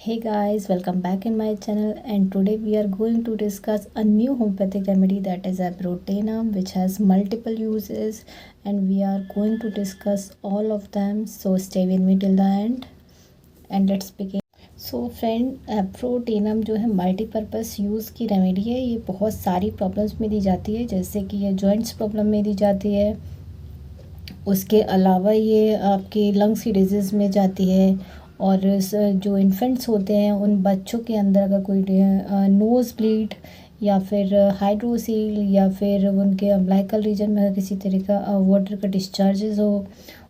Hey guys, welcome back in my channel, and today we are going to discuss a new homeopathic remedy, that is Abrotenum, which has multiple uses, and we are going to discuss all of them. So stay with me till the end and let's begin. So friend, Abrotenum जो है multipurpose use की remedy है। ये बहुत सारी problems में दी जाती है, जैसे कि ये जॉइंट्स प्रॉब्लम में दी जाती है। उसके अलावा ये आपके लंग्स की डिजीज़ में जाती है। और जो इन्फेंट्स होते हैं उन बच्चों के अंदर अगर कोई नोज़ ब्लीड या फिर हाइड्रोसील या फिर उनके अम्बिलिकल रीजन में किसी तरह का वाटर का डिस्चार्जेस हो,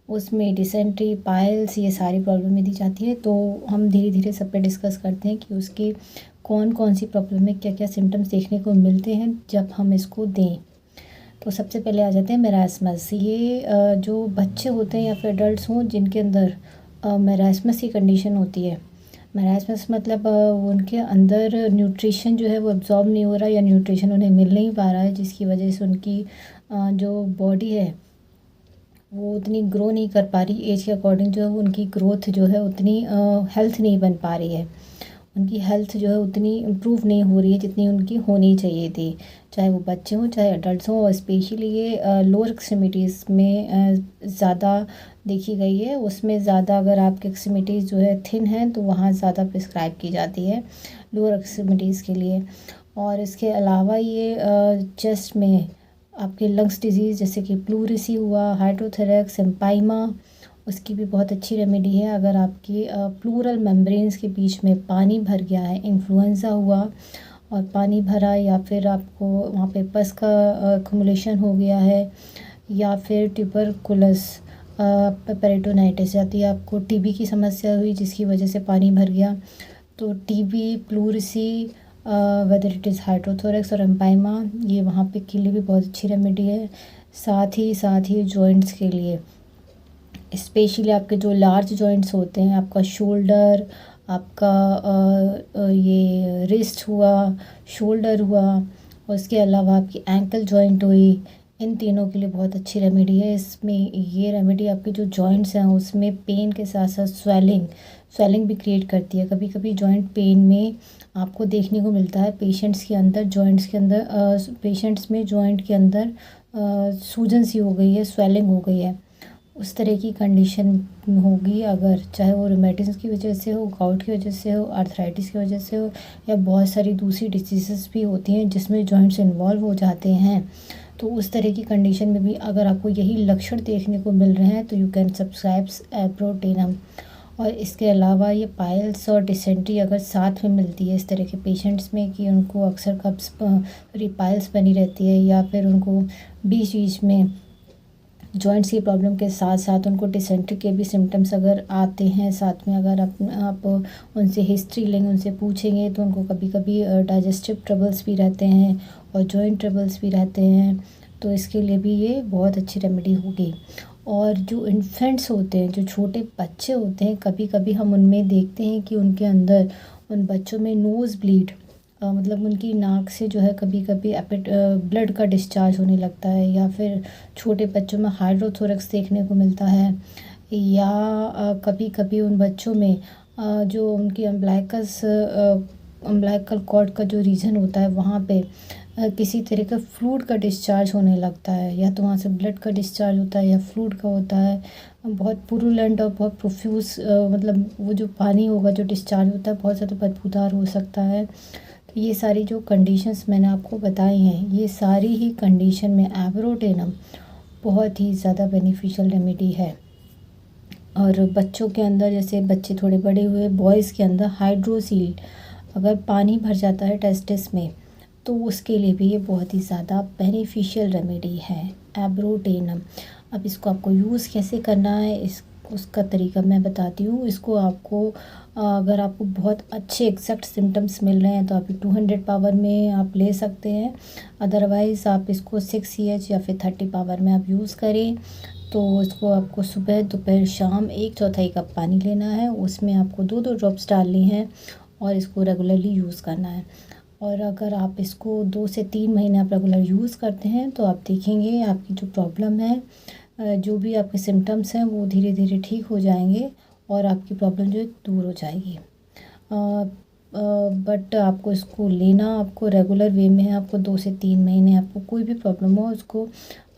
उसमें डिसेंट्री, पाइल्स, ये सारी प्रॉब्लम में दी जाती है। तो हम धीरे धीरे सब पे डिस्कस करते हैं कि उसकी कौन कौन सी प्रॉब्लम में क्या क्या सिम्टम्स देखने को मिलते हैं जब हम इसको दें। तो सबसे पहले आ जाते हैं मेरास्मस। ये जो बच्चे होते हैं या फिर एडल्ट्स हों जिनके अंदर मेरास्मस की कंडीशन होती है। मेरास्मस मतलब उनके अंदर न्यूट्रिशन जो है वो एब्जॉर्ब नहीं हो रहा, या न्यूट्रिशन उन्हें मिल नहीं पा रहा है, जिसकी वजह से उनकी जो बॉडी है वो उतनी ग्रो नहीं कर पा रही। एज के अकॉर्डिंग जो है वो उनकी ग्रोथ जो है उतनी हेल्थ नहीं बन पा रही है। उनकी हेल्थ जो है उतनी इम्प्रूव नहीं हो रही है जितनी उनकी होनी चाहिए थी, चाहे वो बच्चे हों चाहे एडल्ट्स हों। और स्पेशली ये लोअर एक्सट्रीमिटीज़ में ज़्यादा देखी गई है। उसमें ज़्यादा अगर आपकी एक्सट्रीमिटीज़ जो है थिन हैं तो वहाँ ज़्यादा प्रिस्क्राइब की जाती है लोअर एक्सट्रीमिटीज़ के लिए। और इसके अलावा ये चेस्ट में आपके लंग्स डिजीज़ जैसे कि प्लूरिसी हुआ, हाइड्रोथेरेक्स, एम्पाइमा, उसकी भी बहुत अच्छी रेमेडी है। अगर आपकी प्लूरल मेम्ब्रेन्स के बीच में पानी भर गया है, इन्फ्लुएंज़ा हुआ और पानी भरा, या फिर आपको वहाँ पे पस का एक्युमुलेशन हो गया है, या फिर ट्यूबरकुलस पेरिटोनाइटिस जाती है, आपको टीबी की समस्या हुई जिसकी वजह से पानी भर गया, तो TB, pleurisy, whether it is hydrothorax और एम्पाइमा, ये वहाँ पे के लिए भी बहुत अच्छी रेमेडी है। साथ ही जॉइंट्स के लिए, स्पेशली आपके जो लार्ज जॉइंट्स होते हैं, आपका शोल्डर, आपका ये रिस्ट हुआ, शोल्डर हुआ, और उसके अलावा आपकी एंकल जॉइंट हुई, इन तीनों के लिए बहुत अच्छी रेमेडी है। इसमें ये रेमेडी आपके जो जॉइंट्स हैं उसमें पेन के साथ साथ स्वेलिंग भी क्रिएट करती है। कभी कभी जॉइंट पेन में आपको देखने को मिलता है पेशेंट्स के अंदर, पेशेंट्स में जॉइंट के अंदर सूजन सी हो गई है, स्वेलिंग हो गई है। उस तरह की कंडीशन होगी, अगर चाहे वो रूमेटिज्म की वजह से हो, गाउट की वजह से हो, आर्थराइटिस की वजह से हो, या बहुत सारी दूसरी डिजीज़ भी होती हैं जिसमें जॉइंट्स इन्वॉल्व हो जाते हैं। तो उस तरह की कंडीशन में भी अगर आपको यही लक्षण देखने को मिल रहे हैं तो यू कैन सब्सक्राइब एब्रोटेनम। और इसके अलावा ये पाइल्स और डिसेंट्री अगर साथ में मिलती है इस तरह के पेशेंट्स में कि उनको अक्सर कब्स पाइल्स बनी रहती है, या फिर उनको बीच बीच में जॉइंट्स की प्रॉब्लम के साथ साथ उनको डिसेंट्री के भी सिम्टम्स अगर आते हैं साथ में, अगर आप उनसे हिस्ट्री लेंगे, उनसे पूछेंगे, तो उनको कभी कभी डाइजेस्टिव ट्रबल्स भी रहते हैं और जॉइंट ट्रबल्स भी रहते हैं। तो इसके लिए भी ये बहुत अच्छी रेमेडी होगी। और जो इन्फेंट्स होते हैं, जो छोटे बच्चे होते हैं, कभी कभी हम उनमें देखते हैं कि उनके अंदर, उन बच्चों में नोज़ ब्लीड, मतलब उनकी नाक से जो है कभी कभी ब्लड का डिस्चार्ज होने लगता है, या फिर छोटे बच्चों में हाइड्रोथोरेक्स देखने को मिलता है, या कभी कभी उन बच्चों में जो उनकी अम्बिलिकल कॉर्ड का जो रीजन होता है वहाँ पे किसी तरह का फ्लूइड का डिस्चार्ज होने लगता है, या तो वहाँ से ब्लड का डिस्चार्ज होता है या फ्लूइड का होता है, बहुत पुरुलेंट और बहुत प्रोफ्यूज, मतलब वो जो पानी होगा जो डिस्चार्ज होता है बहुत ज़्यादा बदबूदार हो सकता है। तो ये सारी जो कंडीशंस मैंने आपको बताई हैं, ये सारी ही कंडीशन में एब्रोटेनम बहुत ही ज़्यादा बेनिफिशियल रेमेडी है। और बच्चों के अंदर, जैसे बच्चे थोड़े बड़े हुए, बॉयज़ के अंदर हाइड्रोसील अगर पानी भर जाता है टेस्टिस में, तो उसके लिए भी ये बहुत ही ज़्यादा बेनिफिशियल रेमेडी है एब्रोटेनम। अब इसको आपको यूज़ कैसे करना है, उसका तरीका मैं बताती हूँ। इसको आपको अगर आपको बहुत अच्छे एग्जैक्ट सिम्टम्स मिल रहे हैं तो आप 200 पावर में आप ले सकते हैं, अदरवाइज़ आप इसको 6 या फिर 30 पावर में आप यूज़ करें। तो इसको आपको सुबह, दोपहर, शाम 1/4 कप पानी लेना है, उसमें आपको 2-2 ड्रॉप्स डालनी है और इसको रेगुलरली यूज़ करना है। और अगर आप इसको 2 से 3 महीने आप रेगुलर यूज़ करते हैं तो आप देखेंगे आपकी जो प्रॉब्लम है, जो भी आपके सिम्टम्स हैं वो धीरे धीरे ठीक हो जाएंगे और आपकी प्रॉब्लम जो है दूर हो जाएगी। बट आपको इसको लेना आपको रेगुलर वे में है। आपको 2 से 3 महीने आपको कोई भी प्रॉब्लम हो उसको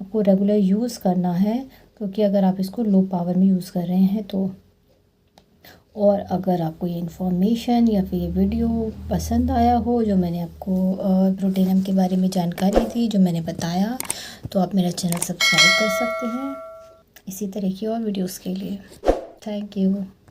आपको रेगुलर यूज़ करना है, क्योंकि अगर आप इसको लो पावर में यूज़ कर रहे हैं तो। और अगर आपको ये इन्फॉर्मेशन या फिर ये वीडियो पसंद आया हो, जो मैंने आपको प्रोटीनम के बारे में जानकारी दी, जो मैंने बताया, तो आप मेरा चैनल सब्सक्राइब कर सकते हैं इसी तरह की और वीडियोस के लिए। Thank you.